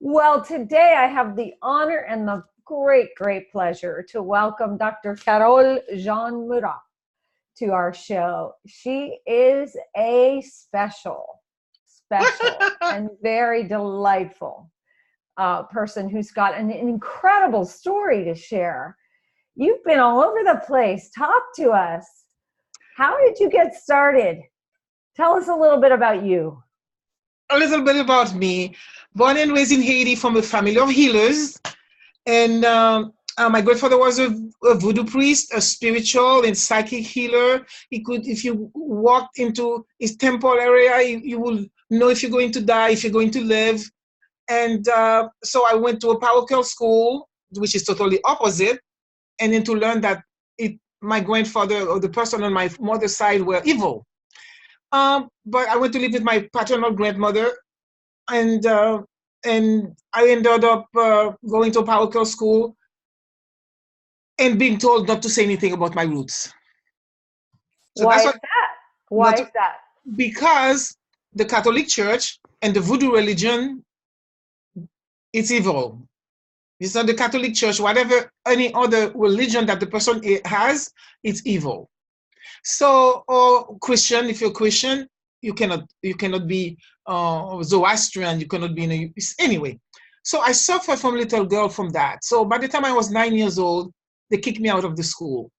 Well, today I have the honor and the great pleasure to welcome Dr. Carolle Jen-Murat to our show. She is a special and very delightful person who's got an incredible story to share. You've been all over the place. Talk to us. How did you get started? Tell us a little bit about you. A little bit about me. Born and raised in Haiti from a family of healers. And my grandfather was a voodoo priest, a spiritual and psychic healer. He could, if you walked into his temple area, you will know if you're going to die, if you're going to live. And so I went to a parochial school, which is totally opposite. And then to learn that my grandfather or the person on my mother's side were evil. But I went to live with my paternal grandmother, and I ended up going to parochial school and being told not to say anything about my roots. So Why is that? Why is that? Because the Catholic Church and the voodoo religion, it's evil. It's not the Catholic Church, whatever any other religion that the person has, it's evil. So, or Christian, if you're Christian, you cannot be Zoroastrian, you cannot be anyway. So I suffered from little girl from that. So by the time I was 9 years old, they kicked me out of the school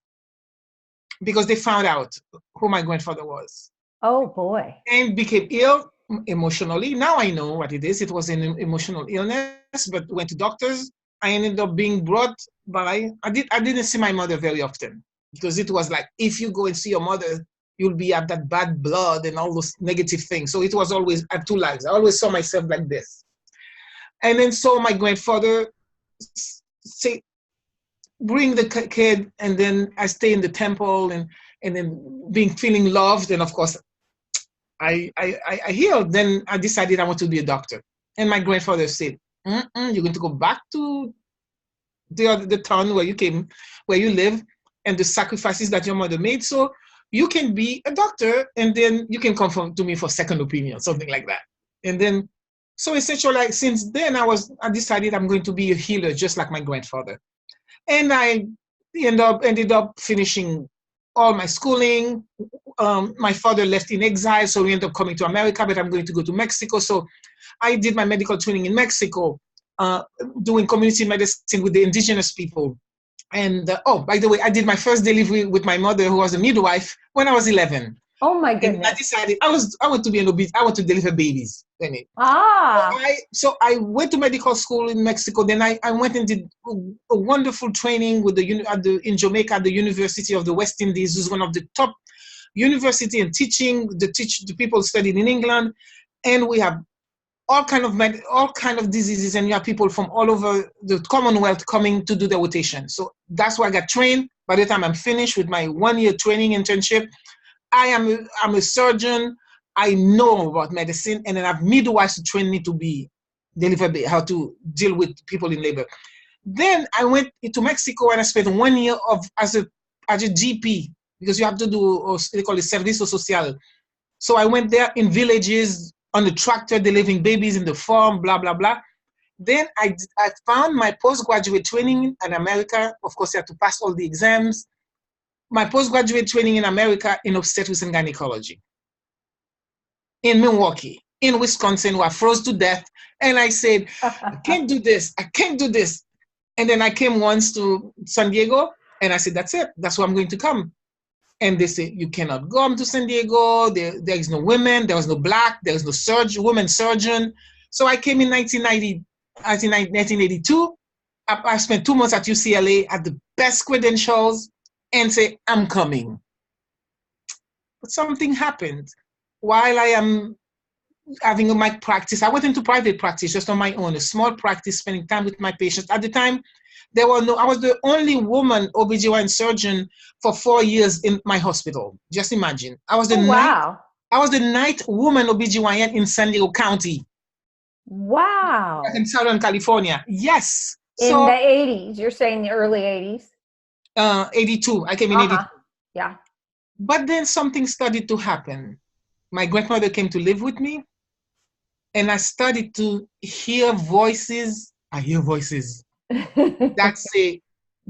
because they found out who my grandfather was. Oh boy. And became ill emotionally. Now I know what it is. It was an emotional illness, but went to doctors. I ended up being brought by, I didn't see my mother very often because it was like, if you go and see your mother, you'll be at that bad blood and all those negative things. So it was always at two lives. I always saw myself like this. And then so my grandfather say, bring the kid, and then I stay in the temple and then feeling loved. And of course, I healed. Then I decided I want to be a doctor. And my grandfather said, you're going to go back to the town where you came, where you live, and the sacrifices that your mother made. So you can be a doctor, and then you can come to me for second opinion, something like that. And then, so essentially, like, since then, I decided I'm going to be a healer, just like my grandfather. And I ended up finishing all my schooling. My father left in exile, so we ended up coming to America, but I'm going to go to Mexico. So I did my medical training in Mexico, doing community medicine with the indigenous people. And by the way, I did my first delivery with my mother, who was a midwife, when I was 11. Oh my goodness! And I decided I want to deliver babies. So I went to medical school in Mexico. Then I went and did a wonderful training with in Jamaica, the University of the West Indies, who's one of the top university in teaching. The people studied in England, and we have all kind of diseases, and you have people from all over the Commonwealth coming to do the rotation. So that's where I got trained. By the time I'm finished with my 1-year training internship, I'm a surgeon. I know about medicine, and then I have midwives to train me to deliver, how to deal with people in labor. Then I went to Mexico, and I spent 1 year as a GP, because you have to do, they call it servicio social. So I went there in villages, on the tractor, delivering babies in the farm, blah, blah, blah. Then I found my postgraduate training in America. Of course, I had to pass all the exams. My postgraduate training in America in obstetrician and gynecology. In Milwaukee, in Wisconsin, where I froze to death. And I said, I can't do this. And then I came once to San Diego, and I said, that's it. That's where I'm going to come. And they say, you cannot come to San Diego. There is no women. There was no black. There was no woman surgeon. So I came in 1982. I spent 2 months at UCLA, at the best credentials, and say, I'm coming. But something happened. While I am having my practice, I went into private practice just on my own, a small practice, spending time with my patients. At the time, I was the only woman OBGYN surgeon for 4 years in my hospital. Just imagine. I was the ninth woman OBGYN in San Diego County. Wow. In Southern California. Yes. In the 80s. You're saying the early 80s? 82. I came in 82. Yeah. But then something started to happen. My grandmother came to live with me. And I started to hear voices. I hear voices that say,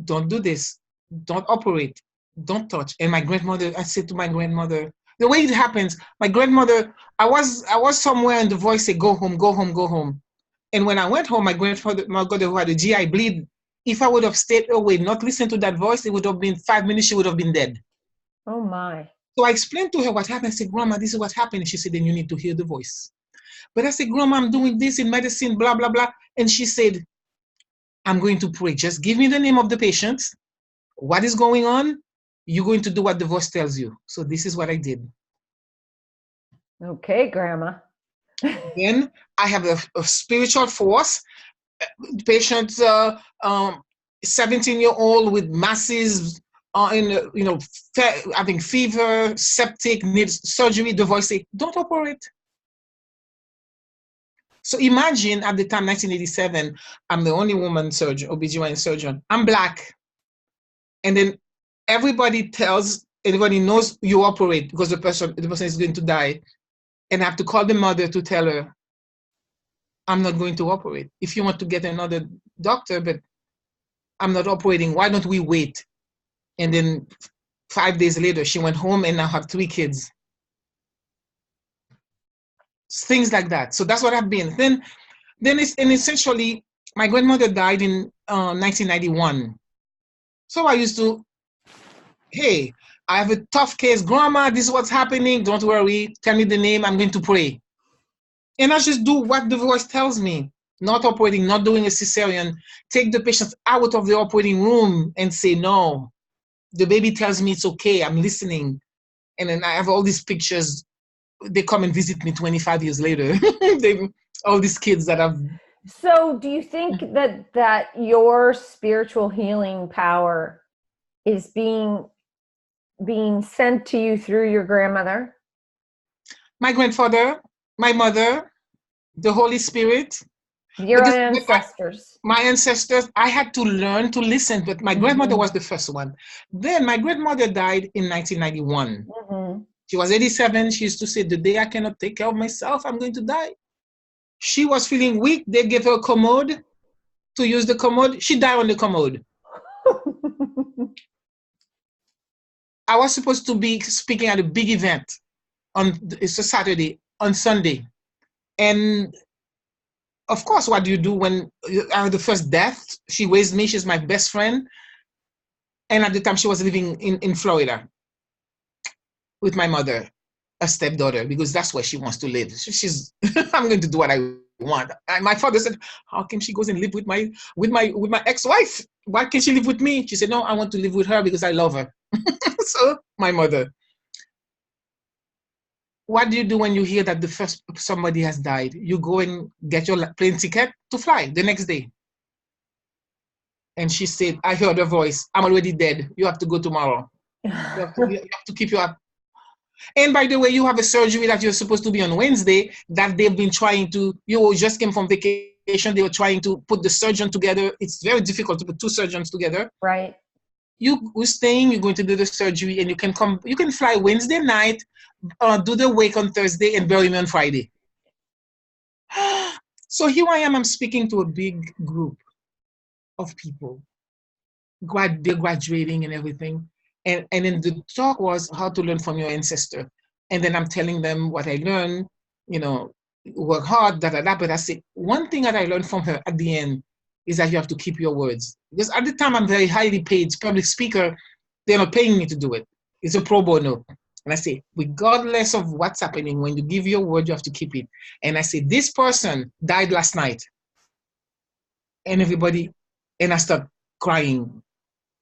don't do this, don't operate, don't touch. And my grandmother, I said to my grandmother, the way it happens, my grandmother, I was somewhere and the voice said, go home, go home, go home. And when I went home, my grandfather who had a GI bleed, if I would have stayed away, not listened to that voice, it would have been 5 minutes, she would have been dead. Oh my. So I explained to her what happened. I said, Grandma, this is what happened. She said, then you need to hear the voice. But I said, Grandma, I'm doing this in medicine, blah, blah, blah. And she said, I'm going to pray. Just give me the name of the patient. What is going on? You're going to do what the voice tells you. So this is what I did. Okay, Grandma. Then I have a spiritual force. Patient, 17-year-old with masses, having fever, septic, needs surgery. The voice say, don't operate. So imagine at the time, 1987, I'm the only woman surgeon, OBGYN surgeon. I'm Black. And then everybody knows you operate because the person is going to die. And I have to call the mother to tell her, I'm not going to operate. If you want to get another doctor, but I'm not operating, why don't we wait? And then 5 days later, she went home and now have 3 kids. Things like that. So that's what I've been. Then essentially, my grandmother died in 1991. So I used to, hey, I have a tough case. Grandma, this is what's happening. Don't worry. Tell me the name. I'm going to pray. And I just do what the voice tells me. Not operating, not doing a cesarean. Take the patient out of the operating room and say, no. The baby tells me it's okay. I'm listening. And then I have all these pictures. They come and visit me 25 years later. All these kids that have. So do you think that your spiritual healing power is being sent to you through your grandmother? My grandfather, my mother, the Holy Spirit. Your ancestors. My ancestors, I had to learn to listen, but my grandmother was the first one. Then my grandmother died in 1991. She was 87. She used to say, the day I cannot take care of myself, I'm going to die. She was feeling weak. They gave her a commode to use the commode. She died on the commode. I was supposed to be speaking at a big event it's a Saturday, on Sunday. And of course, what do you do when I had the first death? She raised me. She's my best friend. And at the time, she was living in Florida with my mother, a stepdaughter, because that's where she wants to live. I'm going to do what I want. And my father said, how can she go and live with my ex-wife? Why can't she live with me? She said, no, I want to live with her because I love her. So my mother. What do you do when you hear that somebody has died? You go and get your plane ticket to fly the next day. And she said, I heard her voice. I'm already dead. You have to go tomorrow. You have to keep you up. And by the way, you have a surgery that you're supposed to be on Wednesday that they've been trying to, you just came from vacation. They were trying to put the surgeon together. It's very difficult to put 2 surgeons together. Right. You're staying, you're going to do the surgery, and you can fly Wednesday night, do the wake on Thursday, and bury me on Friday. So here I am, I'm speaking to a big group of people. They're graduating and everything. And then the talk was how to learn from your ancestor. And then I'm telling them what I learned, work hard, But I said, one thing that I learned from her at the end is that you have to keep your words. Because at the time, I'm very highly paid public speaker. They're not paying me to do it. It's a pro bono. And I say, regardless of what's happening, when you give your word, you have to keep it. And I say, this person died last night. And I start crying.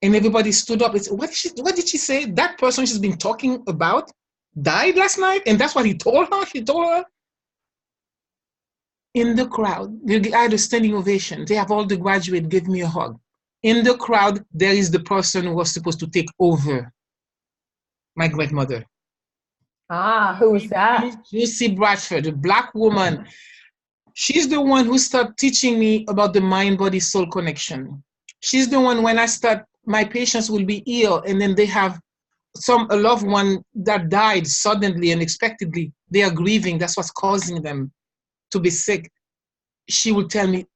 And everybody stood up and said, what did she say? That person she's been talking about died last night? And that's what he told her? He told her? In the crowd, I had a standing ovation. They have all the graduates give me a hug. In the crowd, there is the person who was supposed to take over, my grandmother. Who was that? Lucy Bradford, a Black woman. She's the one who started teaching me about the mind-body-soul connection. She's the one when my patients will be ill and then they have a loved one that died suddenly, unexpectedly. They are grieving. That's what's causing them to be sick, she will tell me,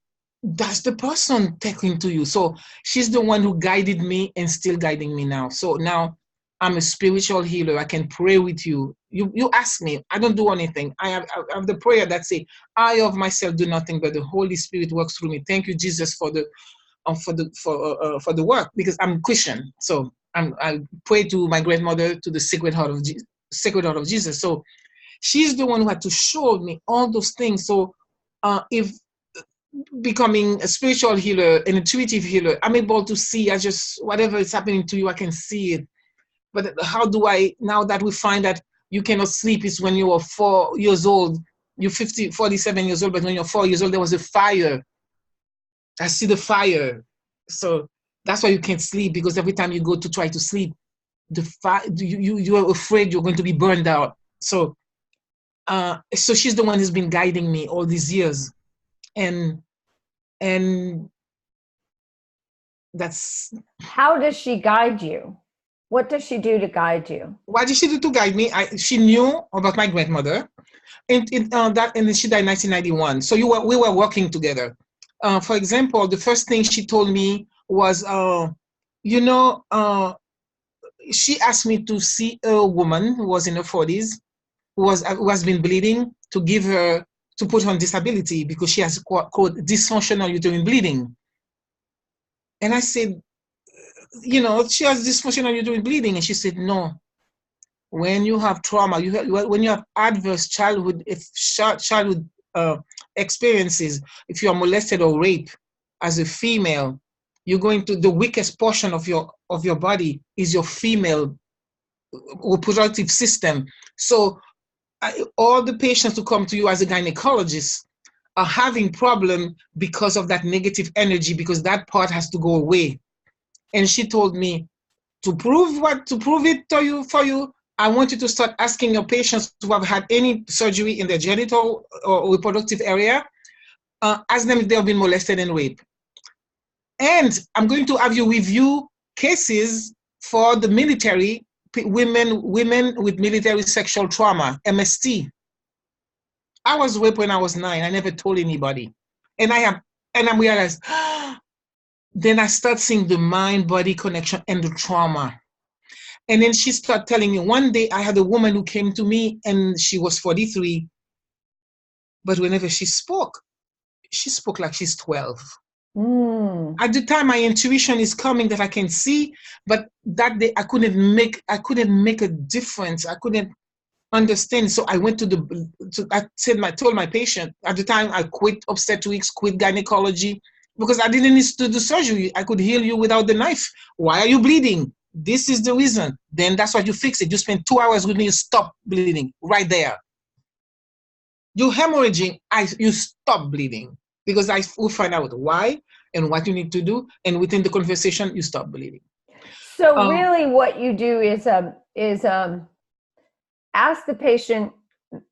that's the person talking to you. So she's the one who guided me and still guiding me now. So now I'm a spiritual healer. I can pray with you. You ask me, I don't do anything. I have the prayer that say, I of myself do nothing, but the Holy Spirit works through me. Thank you, Jesus, for the work, because I'm Christian. So I pray to my grandmother, to the Sacred Heart of Jesus. So she's the one who had to show me all those things. So if becoming a spiritual healer, an intuitive healer, I'm able to see, whatever is happening to you, I can see it. But how do I, now that we find that you cannot sleep, is when you are 4 years old, you're 47 years old, but when you're 4 years old, there was a fire. I see the fire. So that's why you can't sleep, because every time you go to try to sleep, the fire, you are afraid you're going to be burned out. So she's the one who's been guiding me all these years. And that's... How does she guide you? What does she do to guide you? What did she do to guide me? She knew about my grandmother, and she died in 1991. So we were working together. For example, the first thing she told me was, she asked me to see a woman who was in her 40s, who has been bleeding, to put her on disability because she has quote dysfunctional uterine bleeding. And I said, she has dysfunctional uterine bleeding. And she said, no. When you have trauma, when you have adverse childhood experiences, if you are molested or raped as a female, you're going to, the weakest portion of your body is your female reproductive system. So all the patients who come to you as a gynecologist are having problem because of that negative energy, because that part has to go away. And she told me, to prove it for you, I want you to start asking your patients who have had any surgery in their genital or reproductive area, ask them if they have been molested and raped. And I'm going to have you review cases for the military, women with military sexual trauma, MST. I was raped when I was 9. I never told anybody. And I realized, then I start seeing the mind-body connection and the trauma. And then she started telling me, one day I had a woman who came to me and she was 43, but whenever she spoke like she's 12. At the time, my intuition is coming that I can see, but that day I couldn't make a difference. I couldn't understand. So I went I told my patient, at the time I quit obstetrics, quit gynecology, because I didn't need to do surgery. I could heal you without the knife. Why are you bleeding? This is the reason. Then that's why you fix it. You spend 2 hours with me, you stop bleeding right there. You're hemorrhaging, you stop bleeding, because I will find out why and what you need to do, and within the conversation, you stop bleeding. So really what you do is ask the patient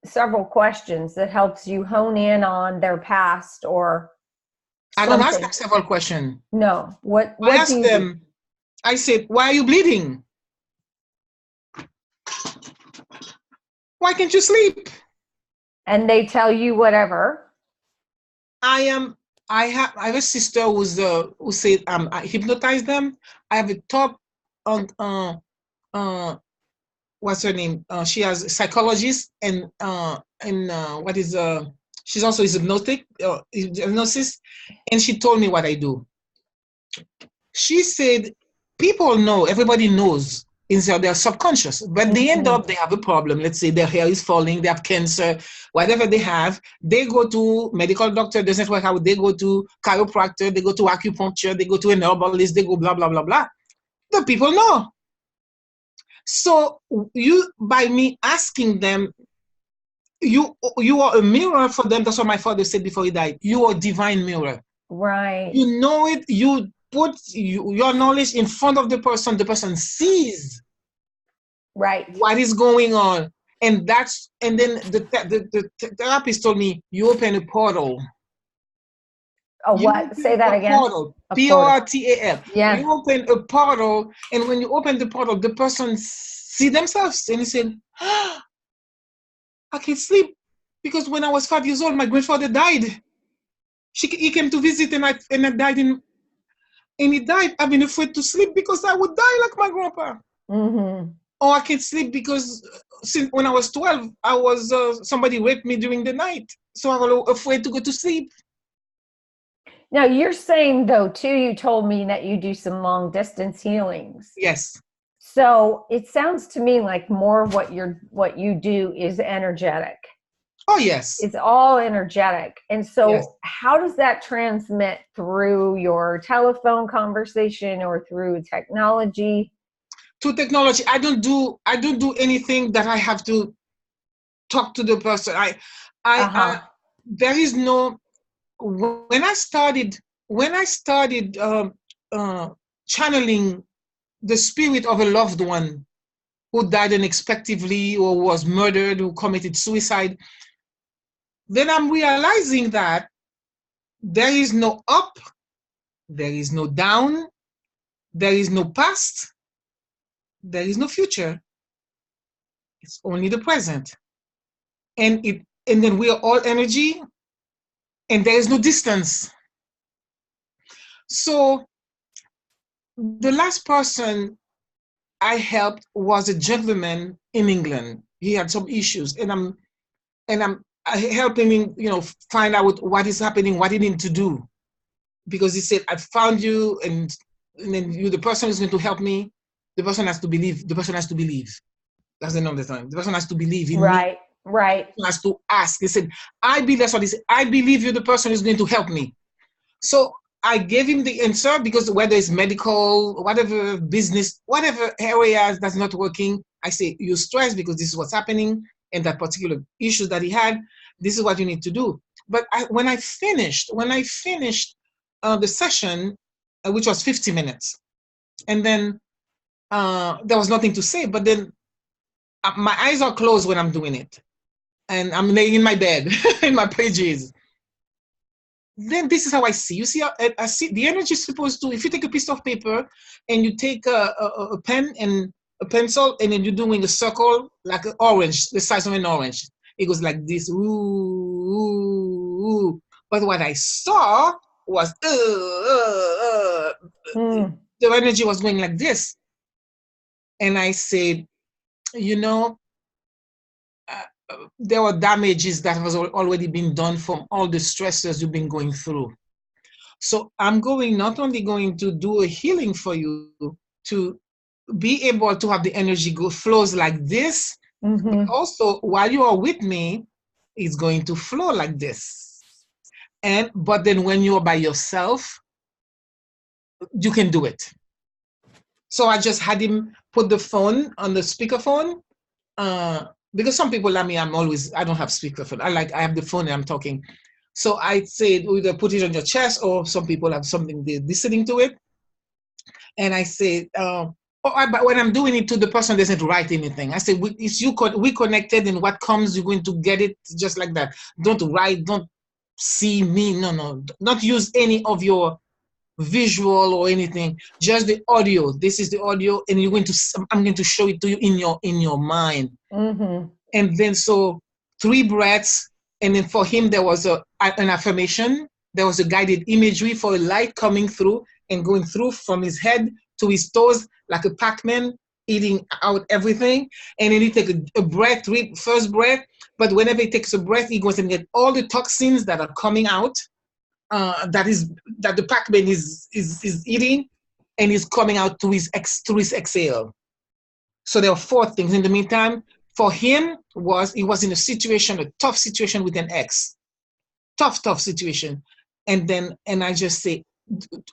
several questions that helps you hone in on their past or something. I don't ask them several questions. No. What I ask them, I said, why are you bleeding? Why can't you sleep? And they tell you whatever. I have a sister who said I hypnotize them. I have a top what's her name? She has a psychologist and she's also hypnosis, and she told me what I do. She said, people know, everybody knows inside their subconscious, but they end up, they have a problem. Let's say their hair is falling, they have cancer, whatever they have, they go to medical doctor, doesn't work out, they go to chiropractor, they go to acupuncture, they go to an herbalist, they go blah, blah, blah, blah. The people know. So by me asking them, you are a mirror for them. That's what my father said before he died. You are a divine mirror. Right. You know it, you put your knowledge in front of the person sees what is going on. And then the therapist told me, you open a portal. What? Say that again. Portal. P-O-R-T-A-L. Yeah. You open a portal, and when you open the portal, the person see themselves, and he said, I can sleep. Because when I was 5 years old, my grandfather died. He came to visit and I died and he died. I've been afraid to sleep because I would die like my grandpa. Mm-hmm. Or I can't sleep because since when I was 12, I was somebody raped me during the night. So I was afraid to go to sleep. Now you're saying though, too, you told me that you do some long distance healings. Yes. So it sounds to me like more what you do is energetic. Oh, yes. It's all energetic. And so yes. How does that transmit through your telephone conversation or through technology? Through technology. I don't do anything that I have to talk to the person. There is no, when I started channeling the spirit of a loved one who died unexpectedly or was murdered, who committed suicide, then I'm realizing that there is no up, there is no down, there is no past, there is no future. It's only the present. And then we are all energy, and there is no distance. So the last person I helped was a gentleman in England. He had some issues, and I'm helping him, find out what is happening, what he needs to do, because he said, "I found you, and then you, the person is going to help me. The person has to believe. The person has to believe." That's another time. The person has to believe in me. Right. The person has to ask. He said, "I believe." That's what he said. "I believe you. The person is going to help me." So I gave him the answer, because whether it's medical, whatever business, whatever areas that's not working, I say, "You're stressed because this is what's happening, and that particular issue that he had, this is what you need to do." But when I finished the session, which was 50 minutes, and then there was nothing to say, but then my eyes are closed when I'm doing it, and I'm laying in my bed in my pages. Then this is how I see. You see, I see the energy is supposed to, if you take a piece of paper and you take a pen and a pencil, and then you're doing a circle like an orange, the size of an orange. It goes like this, ooh, ooh, ooh. But what I saw was, the energy was going like this. And I said, there were damages that has already been done from all the stresses you've been going through. So I'm not only going to do a healing for you to be able to have the energy flows like this, but also while you are with me, it's going to flow like this. But then when you're by yourself, you can do it. So I just had him put the phone on the speakerphone, because some people like me, I don't have speakerphone. I have the phone and I'm talking. So I said, either put it on your chest, or some people have something, they're listening to it. And I said, but when I'm doing it to the person doesn't write anything. I said, we connected, and what comes, you're going to get it just like that. Don't write, don't see me. No, not use any of your visual or anything, just the audio. This is the audio, and I'm going to show it to you in your mind. And then so 3 breaths, and then for him there was an affirmation, there was a guided imagery for a light coming through and going through from his head to his toes like a Pac-Man, eating out everything. And then he take a breath, first breath, but whenever he takes a breath, he goes and get all the toxins that are coming out, that the Pac-Man is eating, and is coming out through his exhale. So there are 4 things. In the meantime, for him, he was in a tough situation with an ex. Tough situation. And I just say,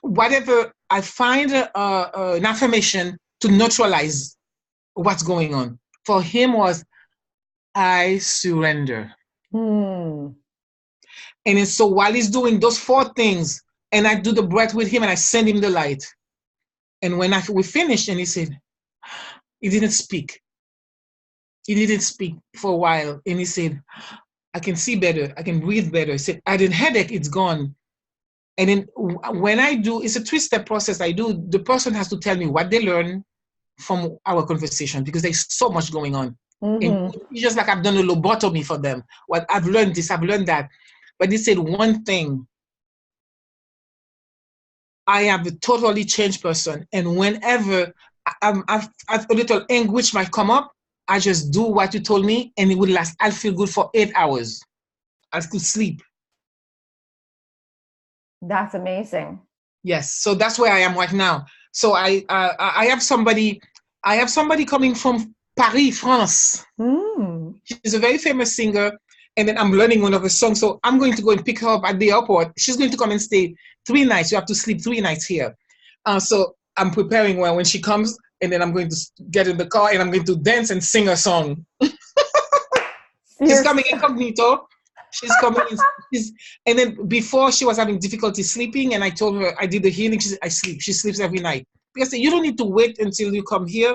whatever, I find an affirmation to neutralize what's going on. For him was, I surrender. And then so while he's doing those 4 things, and I do the breath with him, and I send him the light. And when we finished, and he said, he didn't speak. He didn't speak for a while. And he said, I can see better. I can breathe better. He said, I had a headache. It's gone. And then when I do, it's a 3-step process. The person has to tell me what they learn from our conversation, because there's so much going on. And it's just like I've done a lobotomy for them. Well, I've learned this, I've learned that. But they said one thing, I am a totally changed person. And whenever I've a little anguish might come up, I just do what you told me, and it would last. I'll feel good for 8 hours. I'll still sleep. That's amazing. Yes, so that's where I am right now. So I have somebody coming from Paris, France. She's a very famous singer, and then I'm learning one of her songs. So I'm going to go and pick her up at the airport. She's going to come and stay 3 nights. You have to sleep 3 nights here. So I'm preparing when she comes, and then I'm going to get in the car and I'm going to dance and sing a song. She's coming incognito. She's coming in, and then before she was having difficulty sleeping, and I told her I did the healing. She said, I sleep. She sleeps every night. Because you don't need to wait until you come here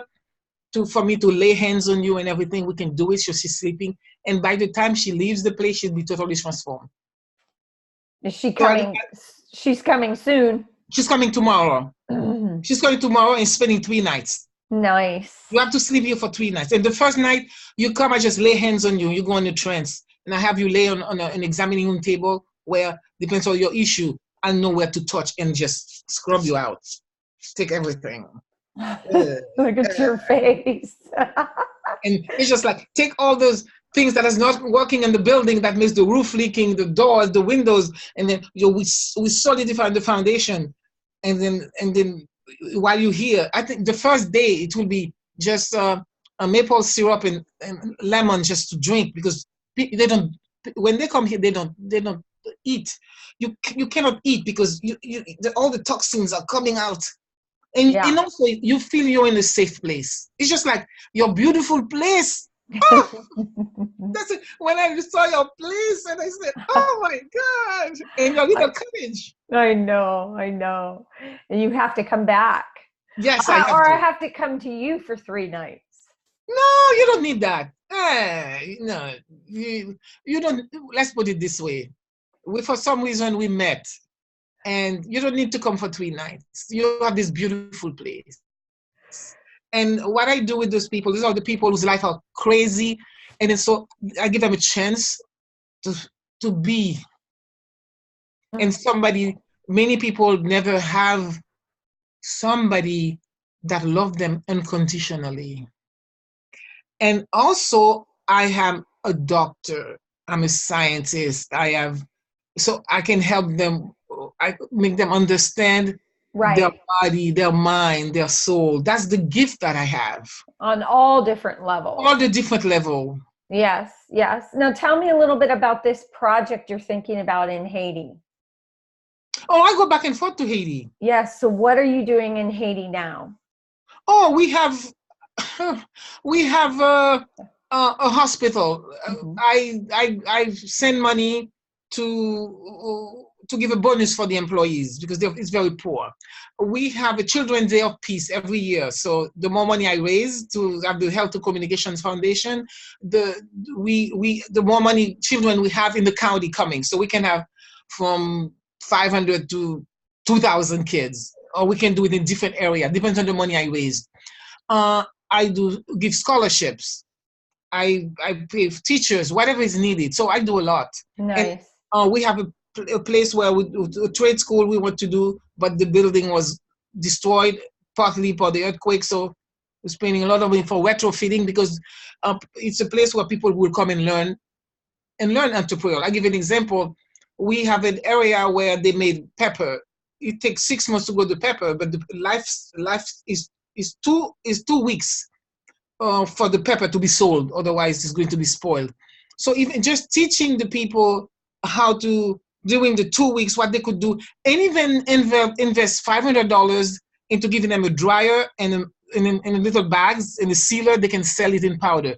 for me to lay hands on you and everything. We can do it. So she's sleeping. And by the time she leaves the place, she'll be totally transformed. Is she coming? She's coming soon. She's coming tomorrow. She's coming tomorrow and spending 3 nights. Nice. You have to sleep here for 3 nights. And the first night you come, I just lay hands on you. You go in a trance. And I have you lay on an examining room table where, depends on your issue, I know where to touch and just scrub you out. Take everything. Look at your face. And it's just like, take all those things that is not working in the building that makes the roof leaking, the doors, the windows, and then we solidify the foundation. And then while you're here, I think the first day it will be just a maple syrup and lemon just to drink, because they don't, when they come here, they don't eat. You cannot eat because all the toxins are coming out. And also you feel you're in a safe place. It's just like your beautiful place. Oh, that's it. When I saw your place and I said, oh my God, and your little cottage. I know. And you have to come back. Yes, I have to come to you for 3 nights. No, you don't need that. No, you don't. Let's put it this way. For some reason we met, and you don't need to come for 3 nights. You have this beautiful place. And what I do with those people, these are the people whose life are crazy, and then so I give them a chance to be. And many people never have somebody that loves them unconditionally. And also, I am a doctor. I'm a scientist. So I can help them. I make them understand their body, their mind, their soul. That's the gift that I have. On all different levels. All the different levels. Yes. Now tell me a little bit about this project you're thinking about in Haiti. Oh, I go back and forth to Haiti. Yes. So what are you doing in Haiti now? Oh, we have a hospital. I send money to give a bonus for the employees because it's very poor. We have a Children's Day of Peace every year. So the more money I raise to have the Health to Communications Foundation, the more money children we have in the county coming. So we can have from 500 to 2,000 kids, or we can do it in different areas. Depends on the money I raise. I do give scholarships. I pay teachers, whatever is needed. So I do a lot. Nice. And we have a place where a trade school we want to do, but the building was destroyed partly for the earthquake. So we're spending a lot of money for retrofitting because it's a place where people will come and learn entrepreneurial. I'll give you an example. We have an area where they made pepper. It takes 6 months to grow the pepper, but the life is 2 weeks for the pepper to be sold. Otherwise, it's going to be spoiled. So even just teaching the people how to, during the 2 weeks, what they could do, and even invest $500 into giving them a dryer and in little bags and a sealer, they can sell it in powder.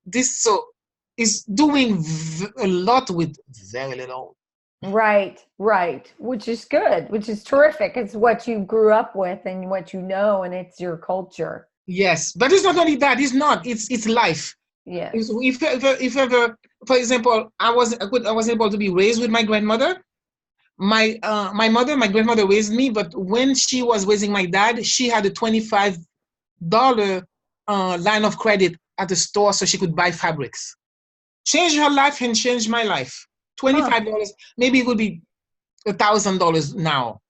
This is doing a lot with very little. Right, which is good, which is terrific. It's what you grew up with and what you know, and it's your culture. Yes, but it's not only that. It's life. Yeah. If ever, for example, I was able to be raised with my grandmother. My grandmother raised me, but when she was raising my dad, she had a $25 line of credit at the store so she could buy fabrics. Changed her life and changed my life. $25, maybe it would be $1,000 now.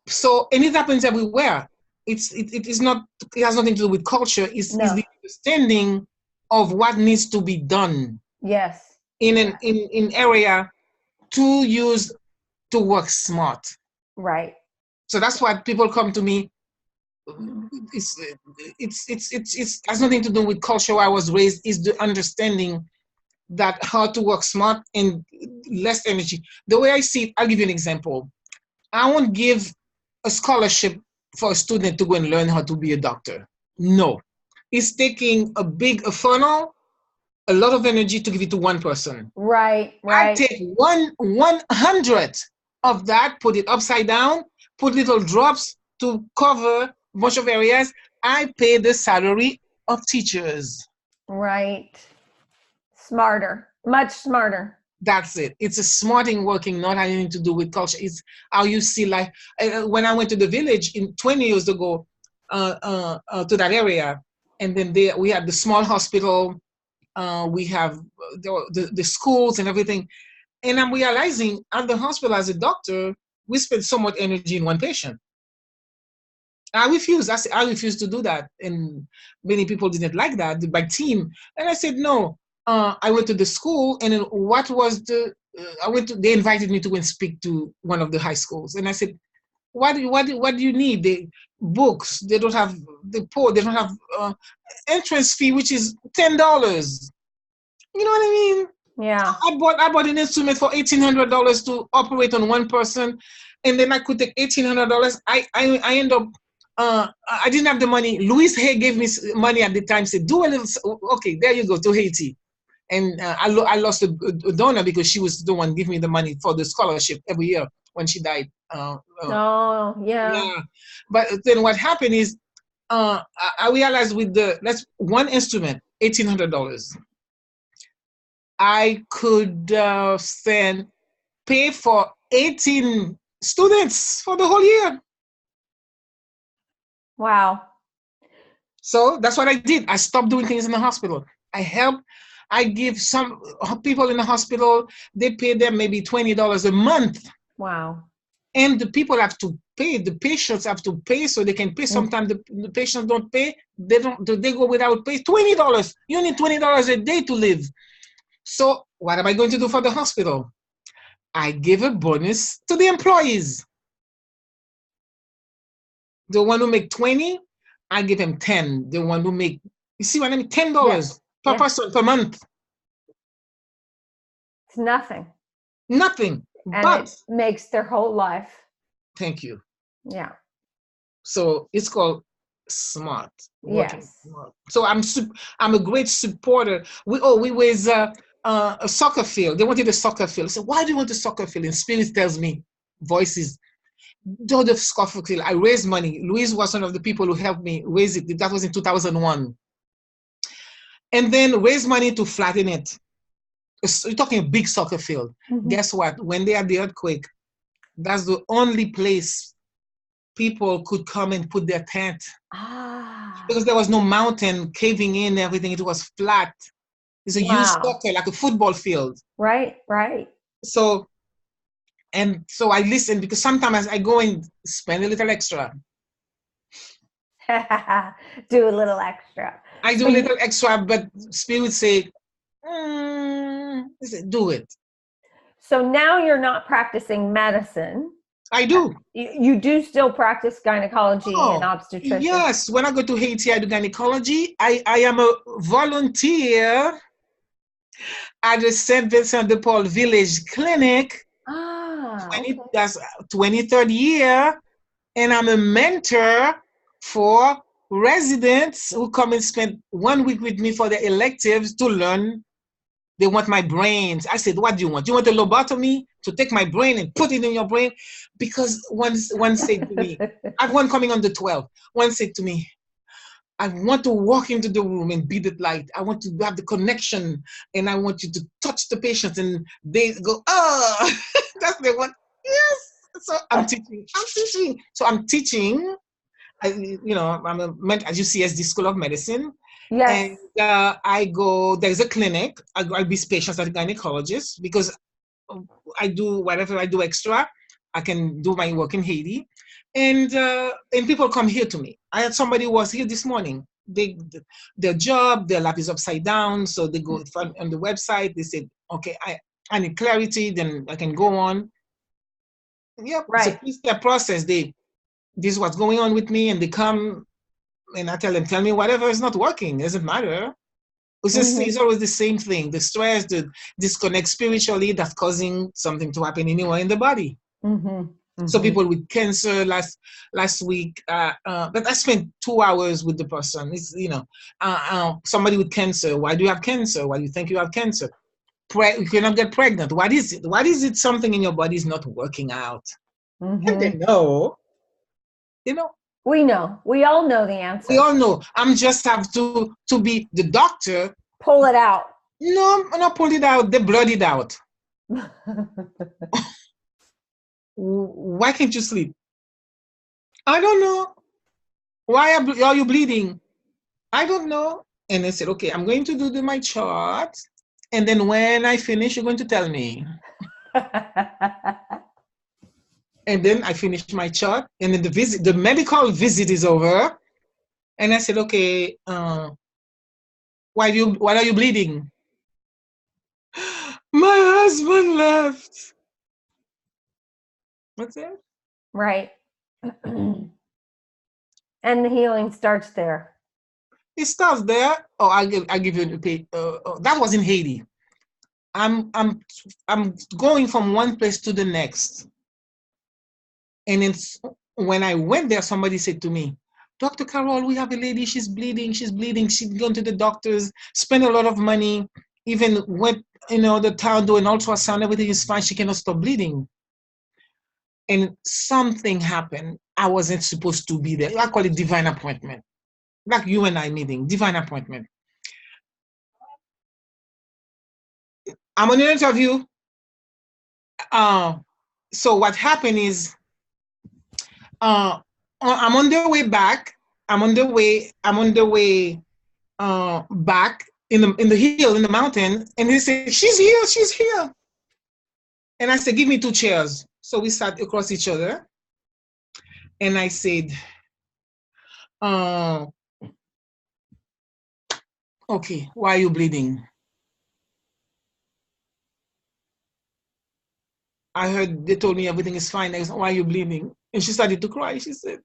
So, and it happens everywhere. It is not, it has nothing to do with culture. It's the understanding of what needs to be done. Yes. In an area to use to work smart. Right. So that's why people come to me. It's has nothing to do with culture where I was raised. It's the understanding that how to work smart and less energy. The way I see it, I'll give you an example. I won't give a scholarship for a student to go and learn how to be a doctor. No. It's taking a funnel, a lot of energy to give it to one person. Right. I take 100 of that, put it upside down, put little drops to cover a bunch of areas. I pay the salary of teachers. Right. Smarter, much smarter. That's it. It's a smart thing working, not having to do with culture. It's how you see life. When I went to the village 20 years ago to that area, and then we had the small hospital, we have the schools and everything. And I'm realizing at the hospital as a doctor, we spend so much energy in one patient. I refuse to do that. And many people didn't like that, my team. And I said, no. I went to the school, and then they invited me to go and speak to one of the high schools. And I said, what do you need? Books, they don't have, the poor, they don't have entrance fee, which is $10. You know what I mean? Yeah. I bought an instrument for $1,800 to operate on one person, and then I could take $1,800. I end up, I didn't have the money. Louise Hay gave me money at the time, said, do a little, okay, there you go, to Haiti. And I lost a donor because she was the one giving me the money for the scholarship every year when she died. Yeah. But then what happened is, I realized with that's one instrument, $1,800. I could pay for 18 students for the whole year. Wow. So that's what I did. I stopped doing things in the hospital. I give some people in the hospital, they pay them maybe $20 a month. Wow. And the people have to pay, the patients have to pay so they can pay. Sometimes the patients don't pay, they go without pay. $20. You need $20 a day to live. So what am I going to do for the hospital? I give a bonus to the employees. The one who make 20, I give him 10. The one who make, you see what I mean? $10 per person per month. It's nothing. Nothing. And but it makes their whole life. Thank you. Yeah. So it's called smart. Yes. Smart. So I'm a great supporter. We raise a soccer field. They wanted a soccer field. I said, why do you want a soccer field? And Spirit tells me, voices, do the soccer field. I raised money. Louise was one of the people who helped me raise it. That was in 2001. And then raise money to flatten it. You're talking a big soccer field. Guess what? When they had the earthquake, that's the only place people could come and put their tent. Because there was no mountain caving in everything. It was flat. It's a huge soccer, like a football field. Right. So I listen, because sometimes I go and spend a little extra. Do a little extra. I do a little extra, but Spirit say, do it. So now you're not practicing medicine. I do. You do still practice gynecology and obstetrician? Yes. When I go to Haiti, I do gynecology. I am a volunteer at the St. Vincent de Paul Village Clinic. That's 23rd year. And I'm a mentor for residents who come and spend 1 week with me for their electives to learn. They want my brains. I said, what do you want? Do you want a lobotomy to take my brain and put it in your brain? Because one said to me, I have one coming on the 12th. One said to me, I want to walk into the room and be the light. I want to have the connection, and I want you to touch the patient, and they go, oh, that's the one. Yes. So I'm teaching. So I'm teaching. I'm at UCSD School of Medicine. Yes. And I go, there's a clinic. I'll be patients at a gynecologist because I do whatever I do extra. I can do my work in Haiti. And people come here to me. I had somebody who was here this morning. Their job, their lap is upside down. So they go on the website. They said, okay, I need clarity. Then I can go on. Yep. Right. It's a three-step process. This is what's going on with me. And they come and I tell them, tell me whatever is not working. It doesn't matter. It's always the same thing. The stress, the disconnect spiritually, that's causing something to happen anywhere in the body. So people with cancer last week, but I spent 2 hours with the person. It's, somebody with cancer. Why do you have cancer? Why do you think you have cancer? You cannot get pregnant. What is it? What is it? Something in your body is not working out. And they know. We know. We all know the answer. We all know. I'm just have to be the doctor. Pull it out. No, I'm not pull it out. They blurt it out. Why can't you sleep? I don't know. Why are you bleeding? I don't know. And I said, okay, I'm going to do my chart. And then when I finish, you're going to tell me. And then I finished my chart. And then the medical visit is over. And I said, okay, why are you bleeding? My husband left. What's that? Right. And the healing starts there. It starts there. Oh, I give you the pay. That was in Haiti. I'm going from one place to the next. And it's when I went there, somebody said to me, Dr. Carrolle, we have a lady, she's bleeding. She's gone to the doctors, spent a lot of money, even went the town doing ultrasound, everything is fine, she cannot stop bleeding. And something happened. I wasn't supposed to be there. I call it divine appointment. Like you and I meeting, divine appointment. I'm on an interview. So what happened is, I'm on the way back. I'm on the way back in the hill, in the mountain. And they say, she's here. And I said, give me 2 chairs. So we sat across each other. And I said, okay, why are you bleeding? I heard they told me everything is fine. I said, why are you bleeding? And she started to cry. She said,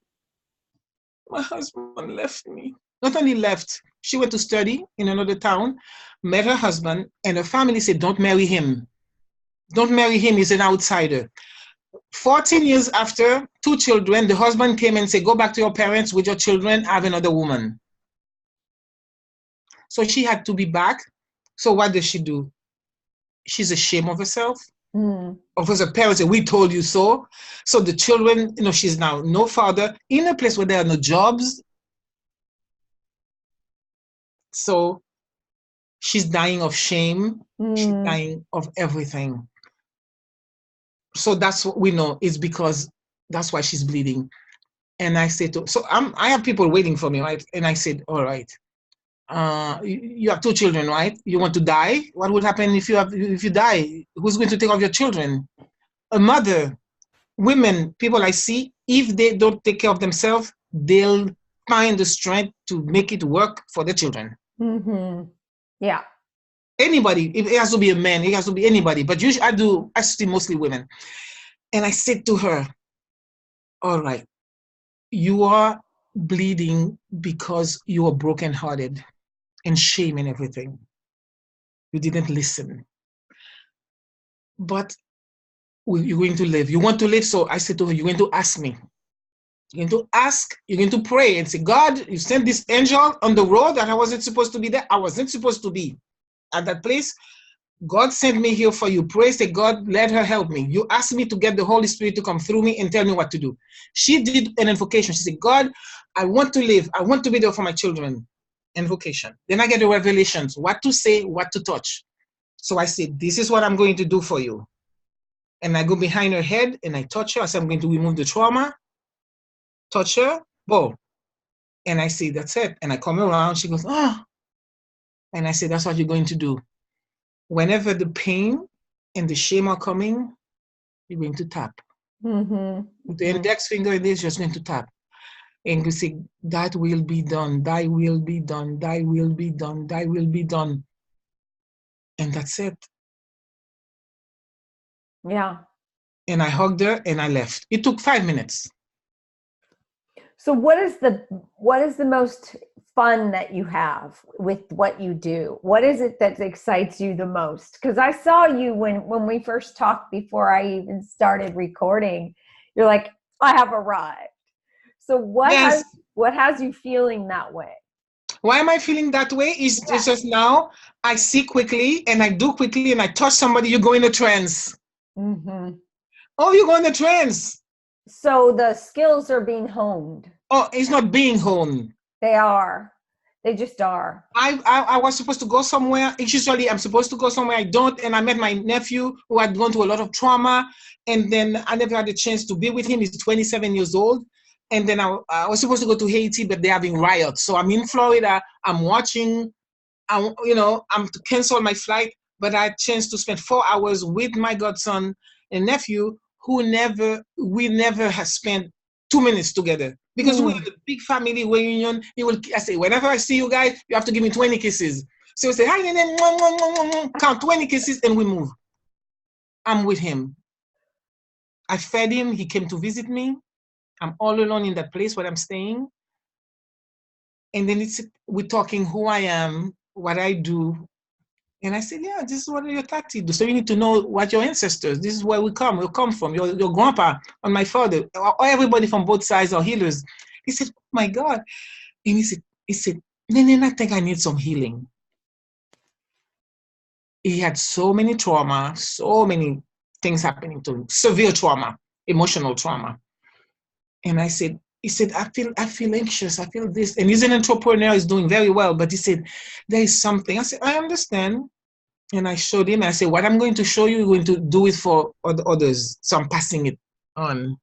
my husband left me. Not only left, she went to study in another town, met her husband, and her family said, don't marry him. Don't marry him, he's an outsider. 14 years after, 2 children, the husband came and said, go back to your parents with your children, have another woman. So she had to be back. So what does she do? She's ashamed of herself. Of course, her parents say, we told you so. So the children, she's now no father in a place where there are no jobs. So she's dying of shame. She's dying of everything. So that's what we know is because that's why she's bleeding. And I said, I have people waiting for me, right? And I said, all right, you have 2 children, right? You want to die? What would happen if you die? Who's going to take care of your children? A mother, women, people I see, if they don't take care of themselves, they'll find the strength to make it work for their children. Yeah. Anybody, it has to be a man, it has to be anybody, but usually I see mostly women. And I said to her, all right, you are bleeding because you are brokenhearted and shame and everything. You didn't listen. But you're going to live. You want to live, so I said to her, you're going to ask me. You're going to ask, you're going to pray and say, God, you sent this angel on the road that I wasn't supposed to be there. I wasn't supposed to be at that place. God sent me here for you. Pray, say, God, let her help me. You asked me to get the Holy Spirit to come through me and tell me what to do. She did an invocation. She said, God, I want to live. I want to be there for my children. Invocation. Then I get the revelations, what to say, what to touch. So I said, this is what I'm going to do for you. And I go behind her head and I touch her. I said, I'm going to remove the trauma. Touch her. Boom. And I say, that's it. And I come around. She goes, oh, And I said, that's what you're going to do. Whenever the pain and the shame are coming, you're going to tap. With the index finger, it is just going to tap. And you say, that will be done, thy will be done, thy will be done, thy will be done. And that's it. Yeah. And I hugged her and I left. It took 5 minutes. So what is the most fun that you have with what you do? What is it that excites you the most? Because I saw you when we first talked before I even started recording. You're like, I have arrived. So what has you feeling that way? Why am I feeling that way? It's just now I see quickly and I do quickly and I touch somebody, you go in a trance. Oh, you go in a trance. So the skills are being honed. Oh, it's not being honed. They are. They just are. I was supposed to go somewhere. Usually I'm supposed to go somewhere. I don't. And I met my nephew who had gone through a lot of trauma. And then I never had a chance to be with him. He's 27 years old. And then I was supposed to go to Haiti, but they're having riots. So I'm in Florida. I'm watching. I'm to cancel my flight. But I had a chance to spend 4 hours with my godson and nephew we never have spent 2 minutes together. Because we're a big family reunion. I say, whenever I see you guys, you have to give me 20 kisses. So we say, hi, and then count 20 kisses and we move. I'm with him. I fed him. He came to visit me. I'm all alone in that place where I'm staying. And then we're talking who I am, what I do. And I said, yeah, this is what your tati do. So you need to know what your ancestors, this is where we come from. Your grandpa and my father, or everybody from both sides are healers. He said, oh my God. And he said, Nene, I think I need some healing. He had so many trauma, so many things happening to him, severe trauma, emotional trauma. And he said, I feel anxious, I feel this. And he's an entrepreneur, he's doing very well. But he said, there is something. I said, I understand. And I showed him, I said, what I'm going to show you, you're going to do it for others. So I'm passing it on.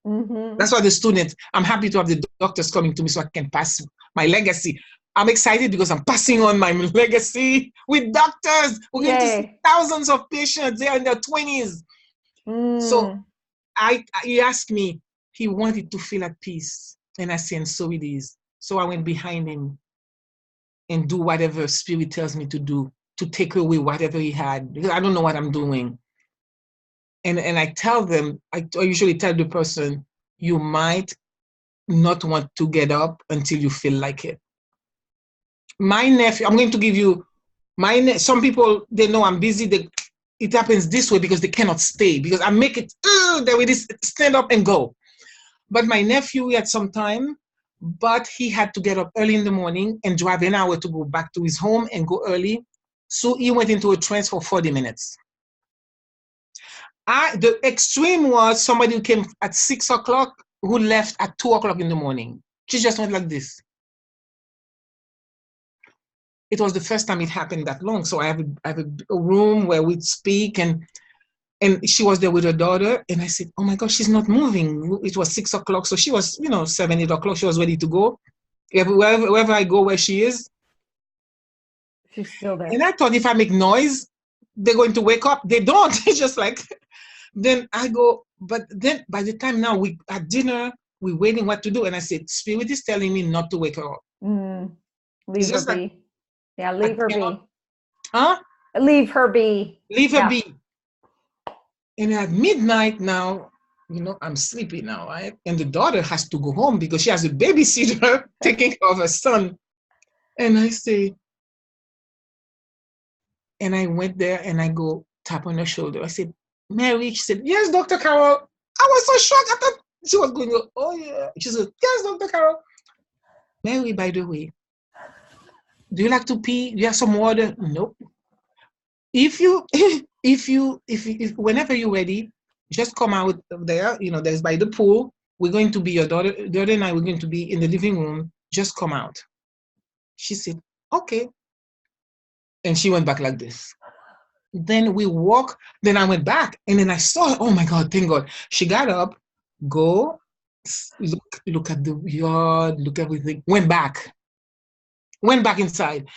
That's why the students, I'm happy to have the doctors coming to me so I can pass my legacy. I'm excited because I'm passing on my legacy with doctors. We're going to see thousands of patients. They are in their 20s. So he asked me, he wanted to feel at peace. And I said, and so it is. So I went behind him and do whatever spirit tells me to do, to take away whatever he had, because I don't know what I'm doing. And I tell them, I usually tell the person, you might not want to get up until you feel like it. My nephew, I'm going to give you, some people, they know I'm busy. It happens this way because they cannot stay, because I make it, there it is, stand up and go. But my nephew, we had some time, but he had to get up early in the morning and drive an hour to go back to his home and go early. So he went into a trance for 40 minutes. The extreme was somebody who came at 6 o'clock who left at 2 o'clock in the morning. She just went like this. It was the first time it happened that long. So I have a room where we'd speak, and she was there with her daughter. And I said, oh my gosh, she's not moving. It was 6 o'clock. So she was, 7, 8 o'clock. She was ready to go. Wherever I go, where she is, she's still there. And I thought if I make noise, they're going to wake up. They don't. It's just like, then I go, but then by the time now we at dinner, we're waiting what to do. And I said, Spirit is telling me not to wake her up. Leave her be. Yeah, leave her be. Huh? Leave her be. Leave her be. And at midnight now, I'm sleepy now, right? And the daughter has to go home because she has a babysitter taking care of her son. And I say, and I went there and I go tap on her shoulder. I said, Mary. She said, yes, Dr. Carrolle. I was so shocked. I thought she was going to go, oh yeah. She said, yes, Dr. Carrolle. Mary, by the way, do you like to pee? Do you have some water? Nope. If whenever you're ready, just come out there. There's by the pool. We're going to be your daughter and I. We're going to be in the living room. Just come out. She said, okay. And she went back like this. Then we walk. Then I went back, and then I saw her. Oh my God! Thank God. She got up, go, look at the yard, look at everything. Went back inside.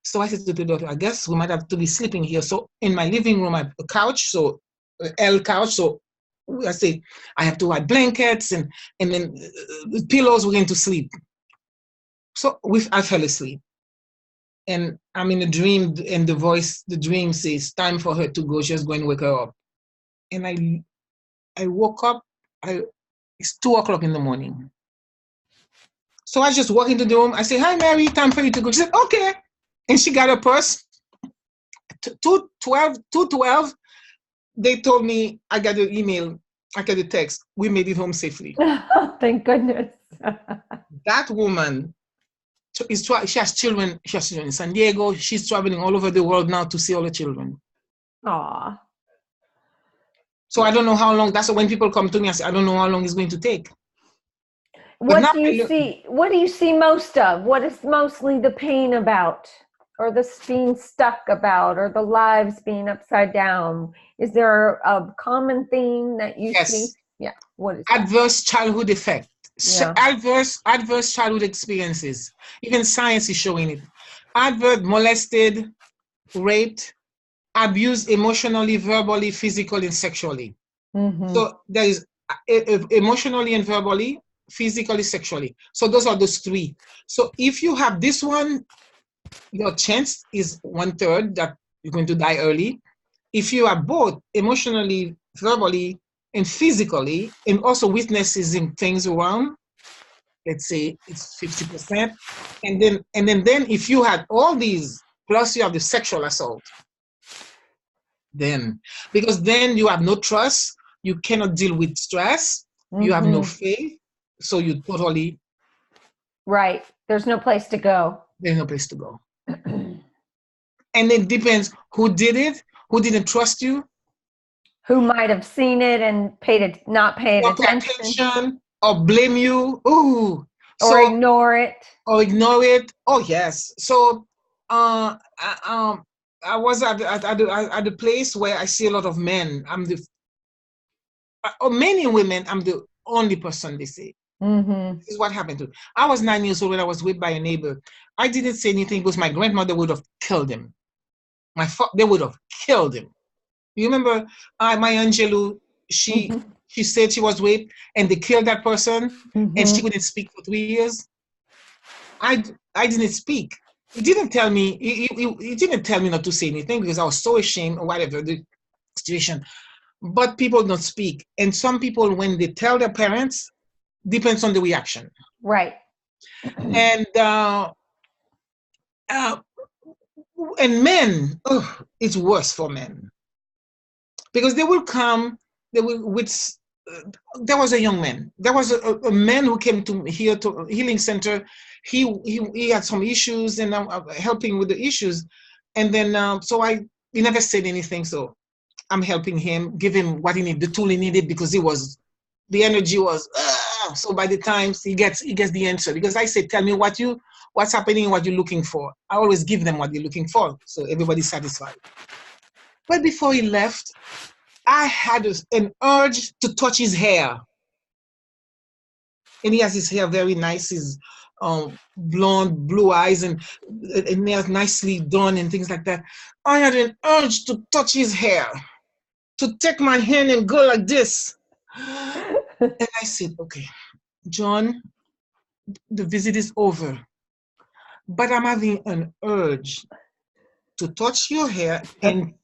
So I said to the doctor, I guess we might have to be sleeping here. So in my living room, I have a couch, so L couch. So I say I have to white blankets and then pillows. We're going to sleep. So I fell asleep, and I'm in a dream, and the dream says, "Time for her to go. Just go and wake her up." And I woke up. It's 2:00 in the morning. So I just walk into the room. I say, "Hi, Mary. Time for you to go." She said, "Okay." And she got her purse. 2:12. They told me, I got an email, I got a text. We made it home safely. Thank goodness. That woman she has children. She has children in San Diego. She's traveling all over the world now to see all her children. Aw. So I don't know how long. That's when people come to me, I say, I don't know how long it's going to take. What do you see? What do you see most of? What is mostly the pain about? Or the being stuck about, or the lives being upside down? Is there a common theme that you see? Yeah. What is adverse childhood effect? Yeah. Adverse childhood experiences. Even science is showing it. Adverse, molested, raped, abused emotionally, verbally, physically, and sexually. Mm-hmm. So there is emotionally and verbally, physically, sexually. So those are those three. So if you have this one, your chance is 1/3 that you're going to die early. If you are both emotionally, verbally, and physically, and also witnessing things around, let's say it's 50%. And then if you had all these, plus you have the sexual assault, then, because then you have no trust, you cannot deal with stress, you have no faith, so you totally... Right. There's no place to go. There's no place to go. And it depends who did it, who didn't trust you, who might have seen it and not paid attention, or blame you, or ignore it. Oh yes. So I was at the place where I see a lot of men. Many women, I'm the only person they say. Mm-hmm. This is what happened to me. I was 9 years old when I was whipped by a neighbor. I didn't say anything because my grandmother would have killed him. They would have killed him. You remember my Angelou, she said she was raped and they killed that person, and she wouldn't speak for 3 years. I didn't speak. He didn't tell me, he didn't tell me not to say anything because I was so ashamed or whatever the situation. But people don't speak. And some people, when they tell their parents, depends on the reaction. Right. And men, it's worse for men. Because they will come, there was a young man. There was a man who came to here to healing center. He had some issues, and I'm helping with the issues. And then he never said anything. So I'm helping him, give him what he needed, the tool he needed, because the energy was. So by the time he gets the answer, because I say, tell me what's happening, what you're looking for. I always give them what they're looking for, so everybody's satisfied. But before he left, I had an urge to touch his hair. And he has his hair very nice, his blonde, blue eyes, and nails nicely done and things like that. I had an urge to touch his hair, to take my hand and go like this. And I said, okay, John, the visit is over, but I'm having an urge to touch your hair and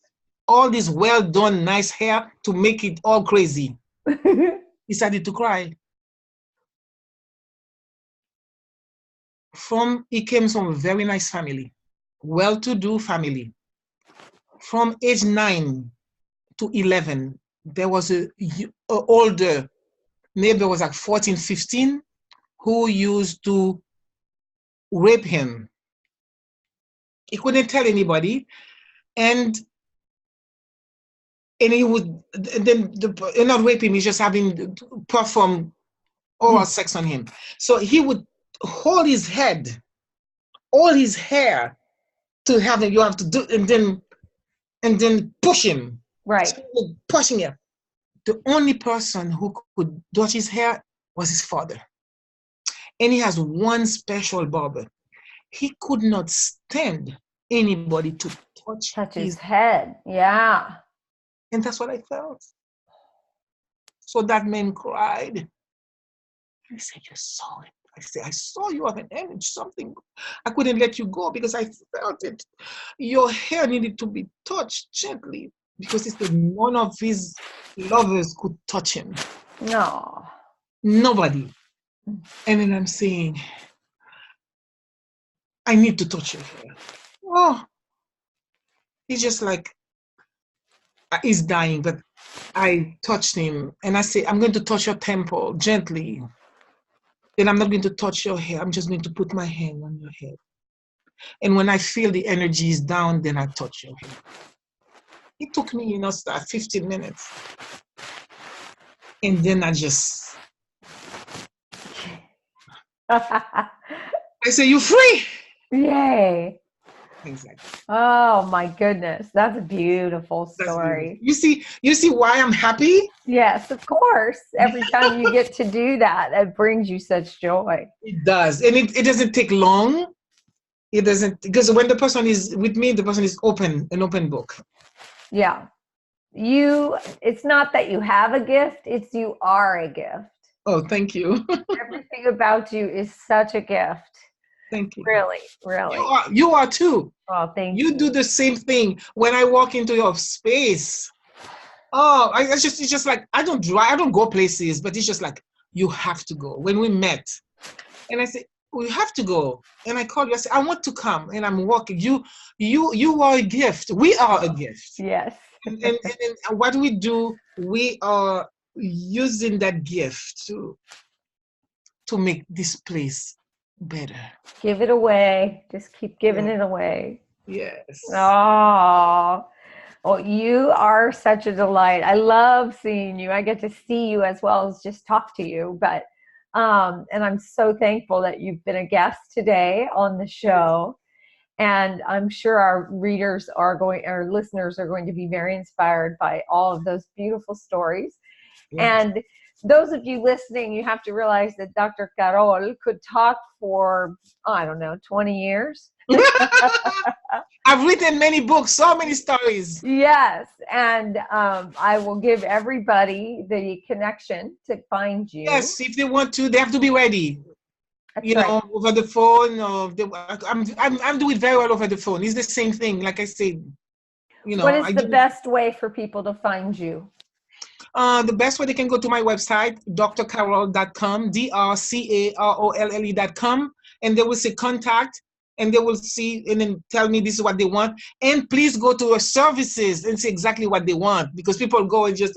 all this well done, nice hair to make it all crazy. He started to cry. He came from a very nice family, well-to-do family. From age 9 to 11, there was an older neighbor, was like 14, 15, who used to rape him. He couldn't tell anybody, and he would then not rape him. He's just having perform oral sex on him. So he would hold his head, all his hair, to have him. You have to do, and then push him. Right. So pushing him. The only person who could touch his hair was his father, and he has one special barber. He could not stand anybody to touch his head. Yeah. And that's what I felt. So that man cried. I said, you saw it. I said, I saw you have an image, something. I couldn't let you go because I felt it. Your hair needed to be touched gently because he said none of his lovers could touch him. No. Nobody. And then I'm saying, I need to touch your hair. Oh, he's just like, he's dying, but I touched him and I say, I'm going to touch your temple gently. Then I'm not going to touch your hair. I'm just going to put my hand on your head. And when I feel the energy is down, then I touch your hair. It took me, 15 minutes. And then I just, I say, you free. Yay. Exactly. Oh my goodness. That's a beautiful story. Beautiful. You see why I'm happy? Yes, of course. Every time you get to do that, it brings you such joy. It does. And it doesn't take long. It doesn't, because when the person is with me, the person is an open book. Yeah. It's not that you have a gift, it's you are a gift. Oh, thank you. Everything about you is such a gift. Thank you. Really, really. You are too. Oh, thank you. You do the same thing when I walk into your space. Oh, it's just like, I don't go places, but it's just like, you have to go. When we met, and I said, we have to go. And I called you, I said, I want to come. And I'm walking. You are a gift. We are a gift. Yes. And what we do, we are using that gift to make this place better. Give it away. Just keep giving it away. Yes. Oh, well, you are such a delight. I love seeing you. I get to see you as well as just talk to you. But and I'm so thankful that you've been a guest today on the show. And I'm sure our listeners are going to be very inspired by all of those beautiful stories. Yes. And those of you listening, you have to realize that Dr. Carolle could talk for, 20 years. I've written many books, so many stories. Yes. And I will give everybody the connection to find you. Yes, if they want to, they have to be ready. That's right. Over the phone. I'm doing very well over the phone. It's the same thing, like I said. What is the best way for people to find you? The best way, they can go to my website, drcarolle.com, drcarolle.com, and they will say contact, and they will see and then tell me this is what they want. And please go to our services and see exactly what they want, because people go and just,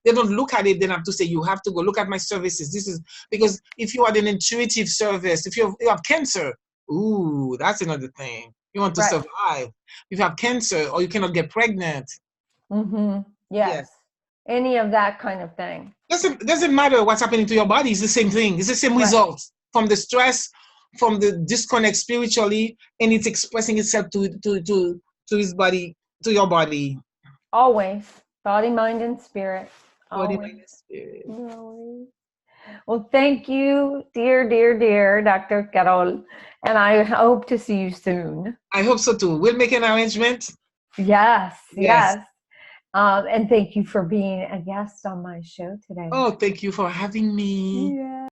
they don't look at it. Then I have to say, you have to go look at my services. This is because if you are an intuitive service, if you have cancer, ooh, that's another thing. You want to survive. If you have cancer or you cannot get pregnant. Mm-hmm. Yes. Any of that kind of thing. Doesn't matter what's happening to your body. It's the same thing. It's the same result from the stress, from the disconnect spiritually, and it's expressing itself to his body, to your body. Always. Body, mind, and spirit. Body, mind, and spirit. Always. Well, thank you, dear Dr. Carolle, and I hope to see you soon. I hope so too. We'll make an arrangement. Yes. And thank you for being a guest on my show today. Oh, thank you for having me. Yeah.